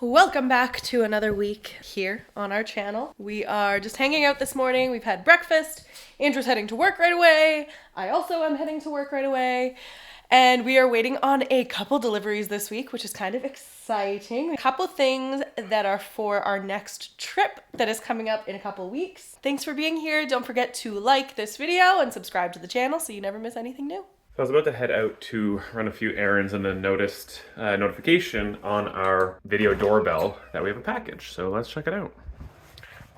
Welcome back to another week here on our channel. We are just hanging out this morning. We've had breakfast. Andrew's heading to work right away. I also am heading to work right away. And we are waiting on a couple deliveries this week, which is kind of exciting. A couple things that are for our next trip that is coming up in a couple weeks. Thanks for being here. Don't forget to like this video and subscribe to the channel so you never miss anything new. So I was about to head out to run a few errands and then noticed a notification on our video doorbell that we have a package. So let's check it out.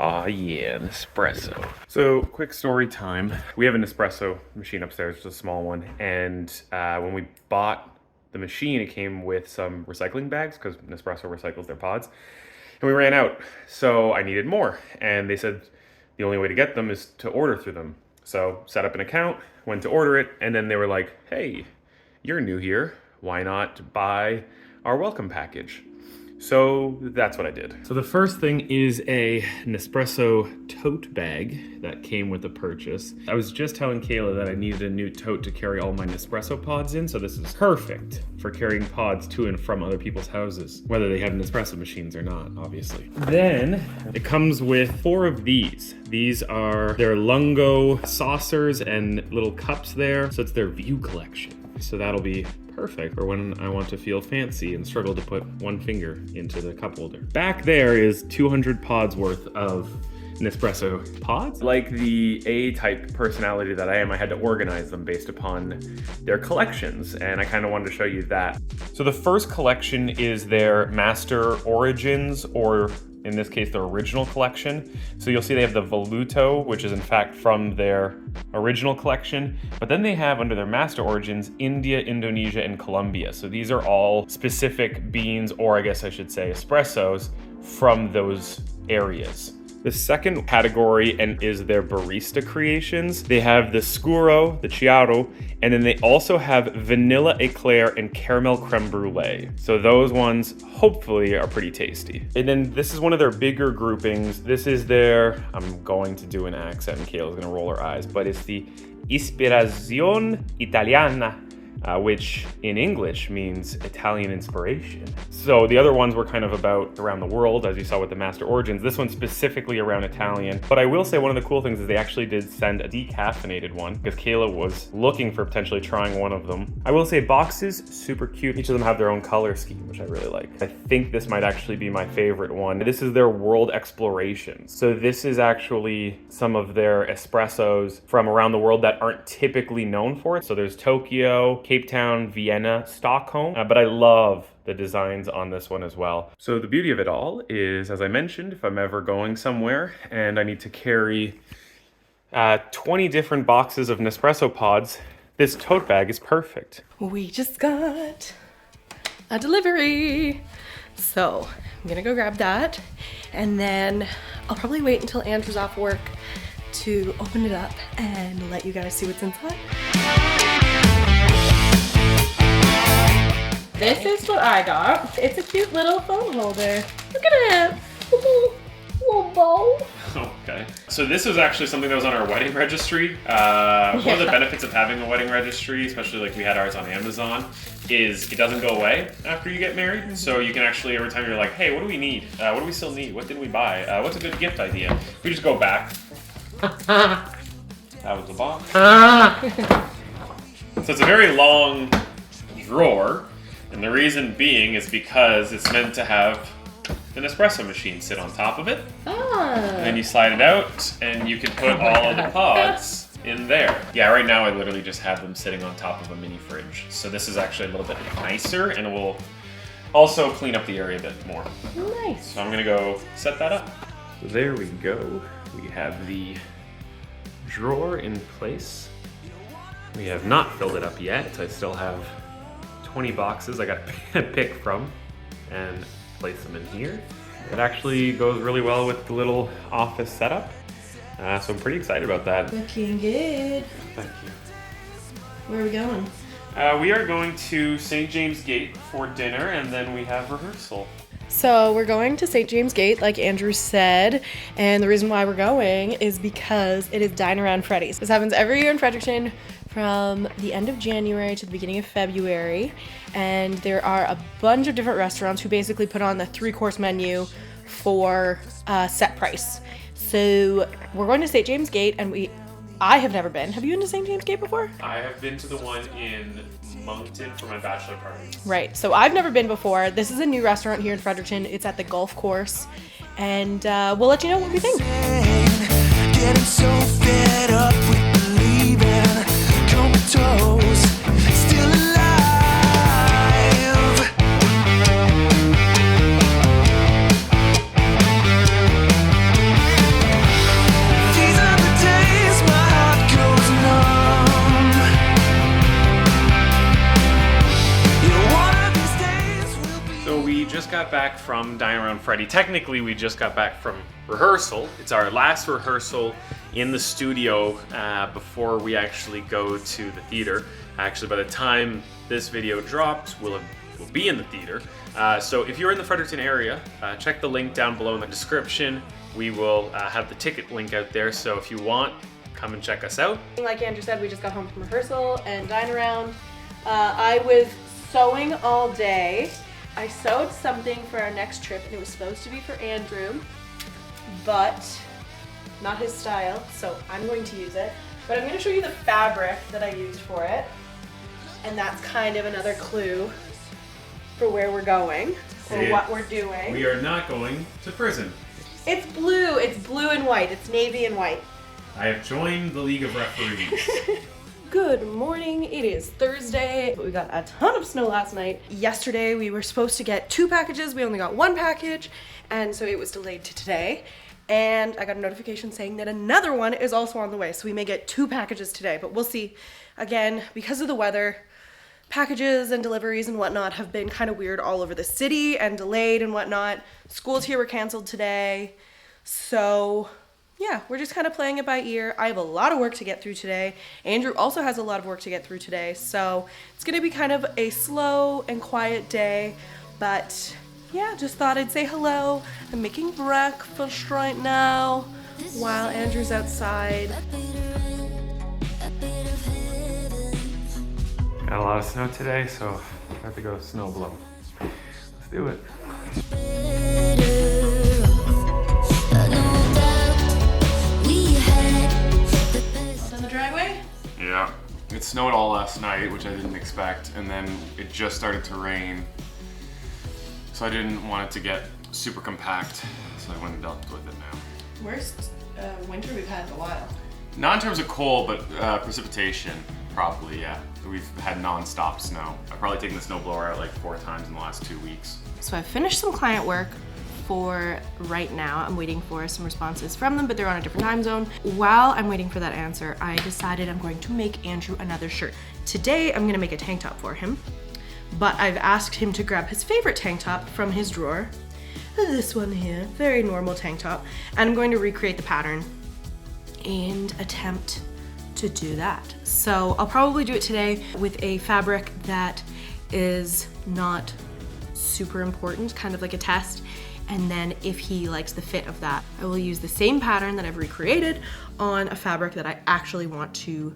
Aw yeah, Nespresso. So quick story time. We have a Nespresso machine upstairs, just a small one. And when we bought the machine, it came with some recycling bags because Nespresso recycles their pods. And we ran out, so I needed more. And they said the only way to get them is to order through them. So set up an account, went to order it, and then they were like, hey, you're new here. Why not buy our welcome package? So that's what I did. So the first thing is a Nespresso tote bag that came with the purchase. I was just telling Kayla that I needed a new tote to carry all my Nespresso pods in, so this is perfect for carrying pods to and from other people's houses, whether they have Nespresso machines or not, obviously. Then it comes with 4 of these. These are their Lungo saucers and little cups there, so it's their View collection. So that'll be perfect for when I want to feel fancy and struggle to put one finger into the cup holder. Back there is 200 pods worth of Nespresso pods. Like the A-type personality that I am, I had to organize them based upon their collections, and I kind of wanted to show you that. So the first collection is their Master Origins, or in this case, their original collection. So you'll see they have the Voluto, which is in fact from their original collection, but then they have under their Master Origins, India, Indonesia, and Colombia. So these are all specific beans, or I guess I should say espressos, from those areas. The second category is their barista creations. They have the Scuro, the Chiaro, and then they also have vanilla eclair and caramel creme brulee. So those ones hopefully are pretty tasty. And then this is one of their bigger groupings. This is their, I'm going to do an accent and Kayla's gonna roll her eyes, but it's the Ispirazione Italiana, which in English means Italian inspiration. So the other ones were kind of about around the world, as you saw with the Master Origins. This one's specifically around Italian. But I will say one of the cool things is they actually did send a decaffeinated one because Kayla was looking for potentially trying one of them. I will say boxes, super cute. Each of them have their own color scheme, which I really like. I think this might actually be my favorite one. This is their World Explorations. So this is actually some of their espressos from around the world that aren't typically known for it. So there's Tokyo, Cape Town, Vienna, Stockholm, but I love the designs on this one as well. So the beauty of it all is, as I mentioned, if I'm ever going somewhere and I need to carry 20 different boxes of Nespresso pods, this tote bag is perfect. We just got a delivery. So I'm gonna go grab that, and then I'll probably wait until Andrew's off work to open it up and let you guys see what's inside. This is what I got. It's a cute little phone holder. Look at it. Little bowl. Okay. So this was actually something that was on our wedding registry. One of the benefits of having a wedding registry, especially like we had ours on Amazon, is it doesn't go away after you get married. So you can actually, every time you're like, hey, what do we need? What do we still need? What did we buy? What's a good gift idea? We just go back. That was the box. So it's a very long drawer. And the reason being is because it's meant to have an espresso machine sit on top of it. And then you slide it out and you can put all of the pods in there. Yeah, right now I literally just have them sitting on top of a mini fridge. So this is actually a little bit nicer and it will also clean up the area a bit more. Nice. So I'm gonna go set that up. So there we go. We have the drawer in place. We have not filled it up yet. I still have 20 boxes I gotta pick from and place them in here. It actually goes really well with the little office setup. So I'm pretty excited about that. Looking good. Thank you. Where are we going? We are going to St. James Gate for dinner and then we have rehearsal. So we're going to St. James Gate, like Andrew said, and the reason why we're going is because it is Dine Around Freddy's. This happens every year in Fredericton. from the end of January to the beginning of February, and there are a bunch of different restaurants who basically put on the 3-course menu for a set price. So we're going to St. James Gate, and I have never been. Have you been to St. James Gate before? I have been to the one in Moncton for my bachelor party. Right, so I've never been before. This is a new restaurant here in Fredericton. It's at the golf course, and we'll let you know what we think. Getting so fed up with believing, comatose, still alive. These are the days my heart goes numb. Yeah, one of these days will be. So we just got back from Dine Around Freddy. Technically, we just got back from rehearsal. It's our last rehearsal in the studio before we actually go to the theater. Actually, by the time this video drops, we'll be in the theater. So if you're in the Fredericton area, check the link down below in the description. We will have the ticket link out there, so if you want, come and check us out. Like Andrew said, we just got home from rehearsal and Dine Around. I was sewing all day. I sewed something for our next trip, and it was supposed to be for Andrew, but not his style, so I'm going to use it. But I'm going to show you the fabric that I used for it, and that's kind of another clue for where we're going or what we're doing. We are not going to prison. It's blue and white, it's navy and white. I have joined the League of Referees. Good morning, it is Thursday. We got a ton of snow last night. Yesterday we were supposed to get 2 packages, we only got 1 package, and so it was delayed to today. And I got a notification saying that another one is also on the way, so we may get 2 packages today, but we'll see. Again, because of the weather, packages and deliveries and whatnot have been kind of weird all over the city and delayed and whatnot. Schools here were canceled today, so yeah, we're just kind of playing it by ear. I have a lot of work to get through today. Andrew also has a lot of work to get through today, so it's gonna be kind of a slow and quiet day, but yeah, just thought I'd say hello. I'm making breakfast right now while Andrew's outside. Got a lot of snow today, so I have to go snow blow. Let's do it. Out on the driveway? Yeah, it snowed all last night, which I didn't expect, and then it just started to rain. So I didn't want it to get super compact, so I went and dealt with it now. Worst winter we've had in a while. Not in terms of cold, but precipitation, probably, yeah. We've had non-stop snow. I've probably taken the snowblower out like 4 times in the last 2 weeks. So I've finished some client work for right now. I'm waiting for some responses from them, but they're on a different time zone. While I'm waiting for that answer, I decided I'm going to make Andrew another shirt. Today, I'm gonna make a tank top for him, but I've asked him to grab his favorite tank top from his drawer. This one here, very normal tank top. And I'm going to recreate the pattern and attempt to do that. So I'll probably do it today with a fabric that is not super important, kind of like a test. And then if he likes the fit of that, I will use the same pattern that I've recreated on a fabric that I actually want to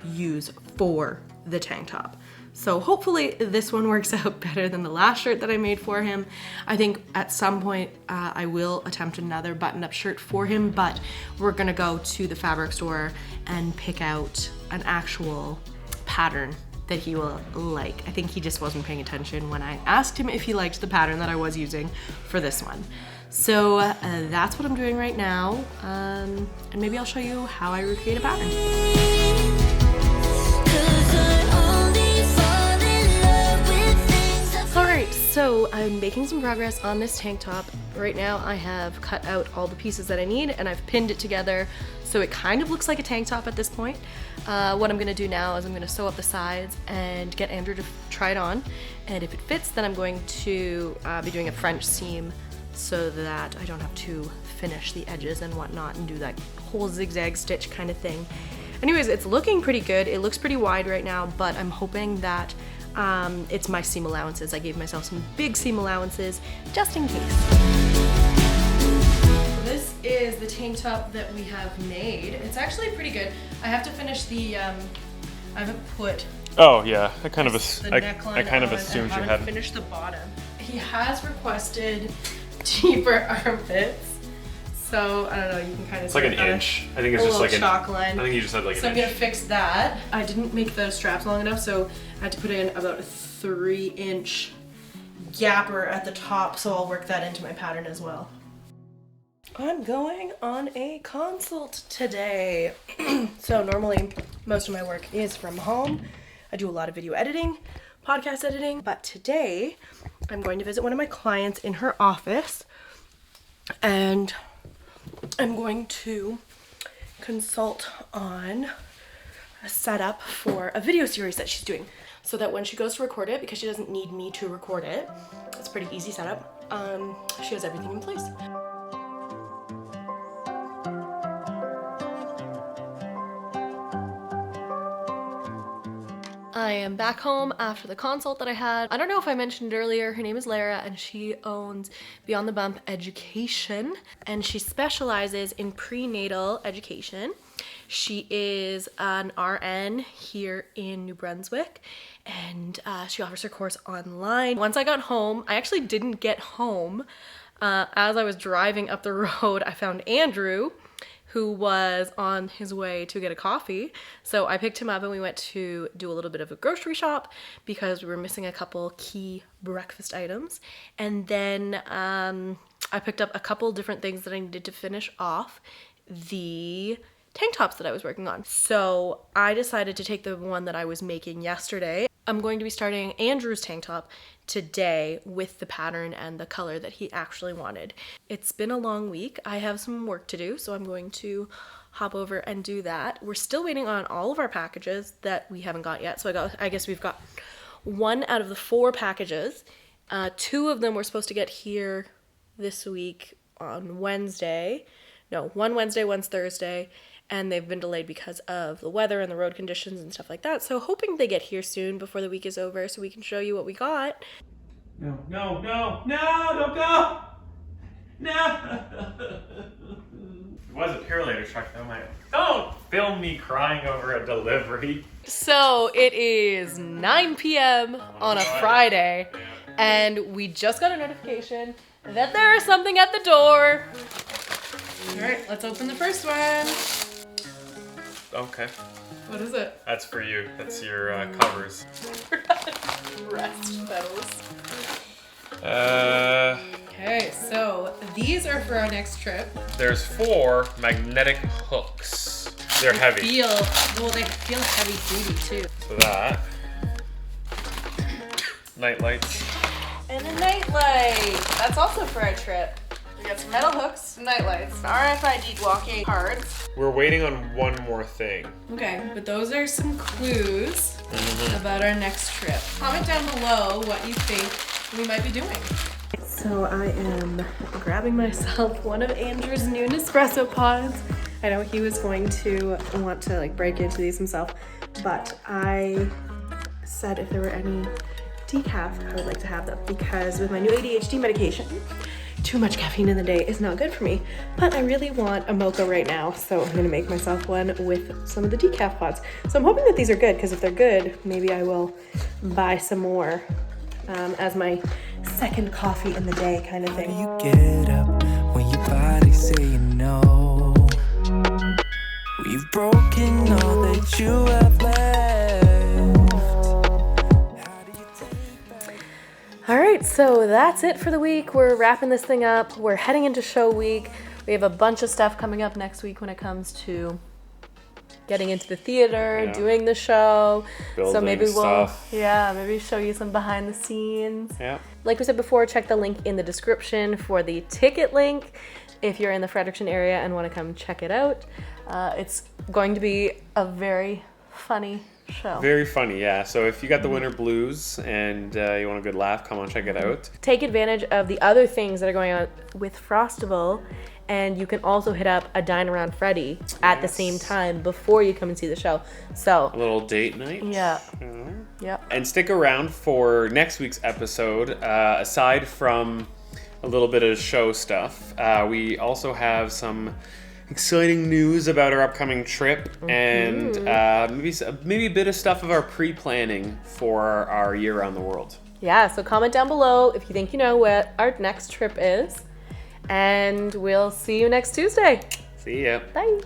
use for the tank top. So hopefully this one works out better than the last shirt that I made for him. I think at some point I will attempt another button-up shirt for him, but we're gonna go to the fabric store and pick out an actual pattern that he will like. I think he just wasn't paying attention when I asked him if he liked the pattern that I was using for this one. So that's what I'm doing right now, and maybe I'll show you how I recreate a pattern. Alright, so I'm making some progress on this tank top. Right now I have cut out all the pieces that I need and I've pinned it together so it kind of looks like a tank top at this point. What I'm gonna do now is I'm gonna sew up the sides and get Andrew to try it on, and if it fits then I'm going to be doing a French seam so that I don't have to finish the edges and whatnot and do that whole zigzag stitch kind of thing. Anyways, it's looking pretty good. It looks pretty wide right now, but I'm hoping that it's my seam allowances. I gave myself some big seam allowances just in case. So this is the tank top that we have made. It's actually pretty good. I have to finish the I haven't put Oh yeah, I kind of the I neckline kind of on. assumed I you haven't had. finished the bottom. He has requested deeper armpits. So, I don't know, you can kind of It's like an inch. I think it's just like chalk line. I think you just said like So an I'm gonna inch. fix that. I didn't make the straps long enough, so I had to put in about a 3-inch gapper at the top, so I'll work that into my pattern as well. I'm going on a consult today. So normally most of my work is from home. I do a lot of video editing, podcast editing, but today I'm going to visit one of my clients in her office, and I'm going to consult on a setup for a video series that she's doing, so that when she goes to record it, because she doesn't need me to record it, it's a pretty easy setup, she has everything in place. I am back home after the consult that I had. I don't know if I mentioned earlier, her name is Lara and she owns Beyond the Bump Education, and she specializes in prenatal education. She is an RN here in New Brunswick, and she offers her course online. Once I got home, I actually didn't get home. As I was driving up the road, I found Andrew, who was on his way to get a coffee. So I picked him up and we went to do a little bit of a grocery shop because we were missing a couple key breakfast items. And then I picked up a couple different things that I needed to finish off the tank tops that I was working on. So I decided to take the one that I was making yesterday. I'm going to be starting Andrew's tank top today with the pattern and the color that he actually wanted. It's been a long week. I have some work to do, so I'm going to hop over and do that. We're still waiting on all of our packages that we haven't got yet. So I guess we've got 1 out of the 4 packages. 2 of them we're supposed to get here this week on Wednesday. No, 1 Wednesday, 1 Thursday. And they've been delayed because of the weather and the road conditions and stuff like that. So hoping they get here soon before the week is over so we can show you what we got. No, don't go! No! It was a Purelator truck though, don't film me crying over a delivery. So it is 9 p.m. on a Friday, and we just got a notification that there is something at the door. All right, let's open the first one. Okay. What is it? That's for you. That's your covers. Rest pedals. Okay, so these are for our next trip. There's 4 magnetic hooks. They're heavy. They feel heavy duty too. So that. Night lights. And a night light. That's also for our trip. We got some metal hooks, some night lights, RFID walking cards. We're waiting on one more thing. Okay, but those are some clues about our next trip. Comment down below what you think we might be doing. So I am grabbing myself one of Andrew's new Nespresso pods. I know he was going to want to break into these himself, but I said if there were any decaf, I would like to have them, because with my new ADHD medication, too much caffeine in the day is not good for me. But I really want a mocha right now, so I'm gonna make myself one with some of the decaf pods. So I'm hoping that these are good, because if they're good, maybe I will buy some more as my second coffee in the day kind of thing. You get up when your body saying no. We've broken all that you have left. How do you take back? All right, so that's it for the week. We're wrapping this thing up. We're heading into show week. We have a bunch of stuff coming up next week when it comes to getting into the theater, doing the show. So maybe maybe show you some behind the scenes. Yeah. Like we said before, check the link in the description for the ticket link if you're in the Fredericton area and want to come check it out. It's going to be a very funny show. Very funny, yeah. So if you got the winter blues and you want a good laugh, come on, check it out. Take advantage of the other things that are going on with Frostival, and you can also hit up a Dine Around Freddy at the same time before you come and see the show. So A little date night. yeah. Yep. And stick around for next week's episode. Aside from a little bit of show stuff, we also have some exciting news about our upcoming trip and maybe a bit of stuff of our pre-planning for our year around the world. Yeah, so comment down below if you think you know what our next trip is. And we'll see you next Tuesday. See ya. Bye.